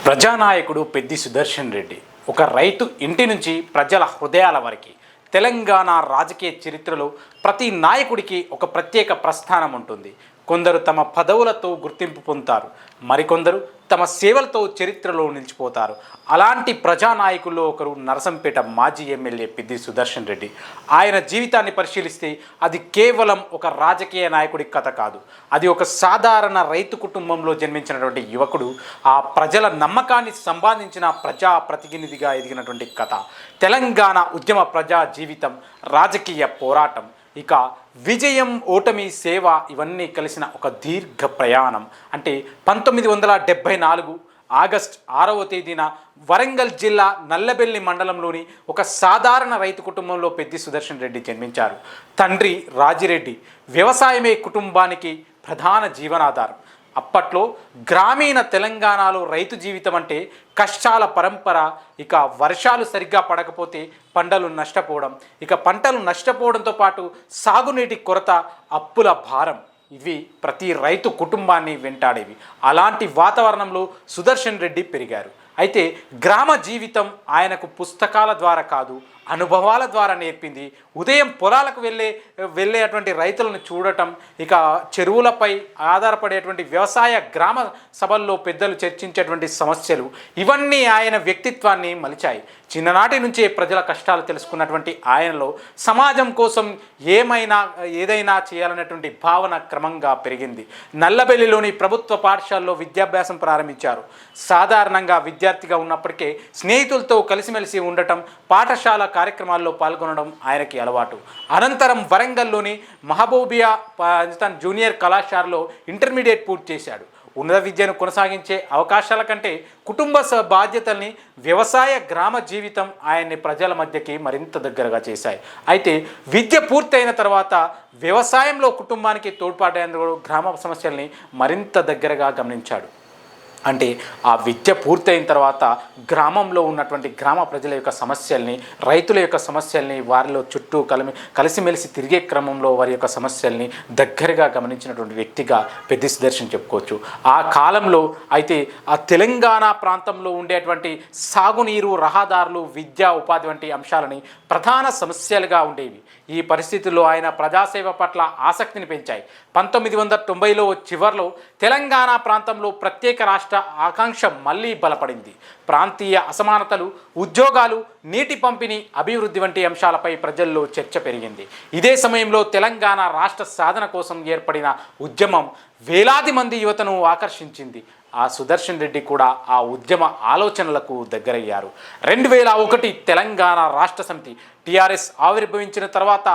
ప్రజానాయకుడు పెద్ది సుదర్శన్ రెడ్డి ఒక రైతు ఇంటి నుంచి ప్రజల హృదయాల వరకు తెలంగాణ రాజకీయ చరిత్రలో ప్రతి నాయకుడికి ఒక ప్రత్యేక ప్రస్థానం ఉంటుంది. కొందరు తమ పదవులతో గుర్తింపు పొందుతారు, మరికొందరు తమ సేవలతో చరిత్రలో నిలిచిపోతారు. అలాంటి ప్రజానాయకుల్లో ఒకరు నరసంపేట మాజీ ఎమ్మెల్యే పెద్ది సుదర్శన్ రెడ్డి. ఆయన జీవితాన్ని పరిశీలిస్తే అది కేవలం ఒక రాజకీయ నాయకుడి కథ కాదు, అది ఒక సాధారణ రైతు కుటుంబంలో జన్మించినటువంటి యువకుడు ఆ ప్రజల నమ్మకాన్ని సంపాదించిన ప్రజా ప్రతినిధిగా ఎదిగినటువంటి కథ. తెలంగాణ ఉద్యమ ప్రజా జీవితం, రాజకీయ పోరాటం, ఇక విజయం, ఓటమి, సేవ ఇవన్నీ కలిసిన ఒక దీర్ఘ ప్రయాణం. అంటే 1974 ఆగస్టు 6వ తేదీన వరంగల్ జిల్లా నల్లబెల్లి మండలంలోని ఒక సాధారణ రైతు కుటుంబంలో పెద్ది సుదర్శన్ రెడ్డి జన్మించారు. తండ్రి రాజిరెడ్డి వ్యవసాయమే కుటుంబానికి ప్రధాన జీవనాధారం. అప్పట్లో గ్రామీణ తెలంగాణలో రైతు జీవితం అంటే కష్టాల పరంపర. ఇక వర్షాలు సరిగ్గా పడకపోతే పంటలు నష్టపోవడం, ఇక పంటలు నష్టపోవడంతో పాటు సాగునీటి కొరత, అప్పుల భారం, ఇవి ప్రతి రైతు కుటుంబాన్ని వెంటాడేవి. అలాంటి వాతావరణంలో సుదర్శన్ రెడ్డి పెరిగారు. అయితే గ్రామ జీవితం ఆయనకు పుస్తకాల ద్వారా కాదు, అనుభవాల ద్వారా నేర్పింది. ఉదయం పొలాలకు వెళ్ళేటువంటి రైతులను చూడటం, ఇక చెరువులపై ఆధారపడేటువంటి వ్యవసాయ గ్రామ సభల్లో పెద్దలు చర్చించేటువంటి సమస్యలు, ఇవన్నీ ఆయన వ్యక్తిత్వాన్ని మలిచాయి. చిన్ననాటి నుంచే ప్రజల కష్టాలు తెలుసుకున్నటువంటి ఆయనలో సమాజం కోసం ఏదైనా చేయాలనేటువంటి భావన క్రమంగా పెరిగింది. నల్లబెల్లిలోని ప్రభుత్వ పాఠశాలలో విద్యాభ్యాసం ప్రారంభించారు. సాధారణంగా విద్యార్థిగా ఉన్నప్పటికే స్నేహితులతో కలిసిమెలిసి ఉండటం, పాఠశాల కార్యక్రమాల్లో పాల్గొనడం ఆయనకి అలవాటు. అనంతరం వరంగల్లోని మహబూబియా జూనియర్ కళాశాలలో ఇంటర్మీడియట్ పూర్తి చేశాడు. ఉన్నత విద్యను కొనసాగించే అవకాశాల కంటే కుటుంబ బాధ్యతల్ని, వ్యవసాయ గ్రామ జీవితం ఆయన్ని ప్రజల మధ్యకి మరింత దగ్గరగా చేశాయి. అయితే విద్య పూర్తయిన తర్వాత వ్యవసాయంలో కుటుంబానికి తోడ్పాటేందుకు గ్రామ సమస్యల్ని మరింత దగ్గరగా గమనించాడు. అంటే ఆ విద్య పూర్తయిన తర్వాత గ్రామంలో ఉన్నటువంటి గ్రామ ప్రజల యొక్క సమస్యల్ని, రైతుల యొక్క సమస్యల్ని, వారిలో చుట్టూ కలిసిమెలిసి తిరిగే క్రమంలో వారి యొక్క సమస్యల్ని దగ్గరగా గమనించినటువంటి వ్యక్తిగా పెద్ది సుదర్శన్ చెప్పుకోవచ్చు. ఆ కాలంలో అయితే ఆ తెలంగాణ ప్రాంతంలో ఉండేటువంటి సాగునీరు, రహదారులు, విద్యా, ఉపాధి వంటి అంశాలని ప్రధాన సమస్యలుగా ఉండేవి. ఈ పరిస్థితుల్లో ఆయన ప్రజాసేవ పట్ల ఆసక్తిని పెంచాయి. 1990లో చివరిలో తెలంగాణ ప్రాంతంలో ప్రత్యేక రాష్ట్ర ఆకాంక్ష మళ్ళీ బలపడింది. ప్రాంతీయ అసమానతలు, ఉద్యోగాలు, నీటి పంపిణీ, అభివృద్ధి వంటి అంశాలపై ప్రజల్లో చర్చ పెరిగింది. ఇదే సమయంలో తెలంగాణ రాష్ట్ర సాధన కోసం ఏర్పడిన ఉద్యమం వేలాది మంది యువతను ఆకర్షించింది. ఆ సుదర్శన్ రెడ్డి కూడా ఆ ఉద్యమ ఆలోచనలకు దగ్గరయ్యారు. 2001 తెలంగాణ రాష్ట్ర సమితి టీఆర్ఎస్ ఆవిర్భవించిన తర్వాత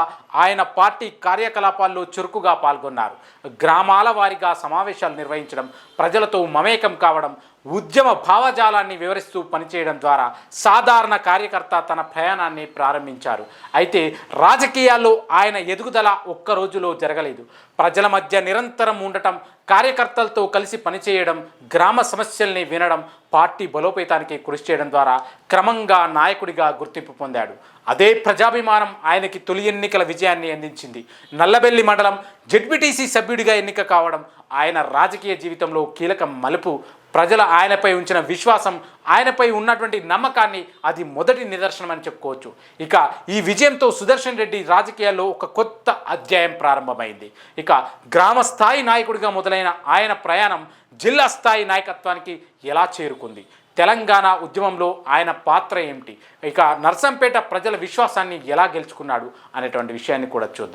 ఆయన పార్టీ కార్యకలాపాల్లో చురుకుగా పాల్గొన్నారు. గ్రామాల వారీగా సమావేశాలు నిర్వహించడం, ప్రజలతో మమేకం కావడం, ఉద్యమ భావజాలాన్ని వివరిస్తూ పనిచేయడం ద్వారా సాధారణ కార్యకర్త తన ప్రయాణాన్ని ప్రారంభించారు. అయితే రాజకీయాల్లో ఆయన ఎదుగుదల ఒక్క రోజులో జరగలేదు. ప్రజల మధ్య నిరంతరం ఉండటం, కార్యకర్తలతో కలిసి పనిచేయడం, గ్రామ సమస్యల్ని వినడం, పార్టీ బలోపేతానికి కృషి చేయడం ద్వారా క్రమంగా నాయకుడిగా గుర్తింపు పొందాడు. అదే ప్రజాభిమానం ఆయనకి తొలి ఎన్నికల విజయాన్ని అందించింది. నల్లబెల్లి మండలం జెడ్పీటీసీ సభ్యుడిగా ఎన్నిక కావడం ఆయన రాజకీయ జీవితంలో కీలక మలుపు. ప్రజల ఆయనపై ఉంచిన విశ్వాసం, ఆయనపై ఉన్నటువంటి నమ్మకాన్ని అది మొదటి నిదర్శనం అని చెప్పుకోవచ్చు. ఇక ఈ విజయంతో సుదర్శన్ రెడ్డి రాజకీయాల్లో ఒక కొత్త అధ్యాయం ప్రారంభమైంది. ఇక గ్రామ స్థాయి నాయకుడిగా మొదలైన ఆయన ప్రయాణం జిల్లా స్థాయి నాయకత్వానికి ఎలా చేరుకుంది, తెలంగాణ ఉద్యమంలో ఆయన పాత్ర ఏమిటి, ఇక నర్సంపేట ప్రజల విశ్వాసాన్ని ఎలా గెలుచుకున్నాడు అనేటువంటి విషయాన్ని కూడా చూద్దాం.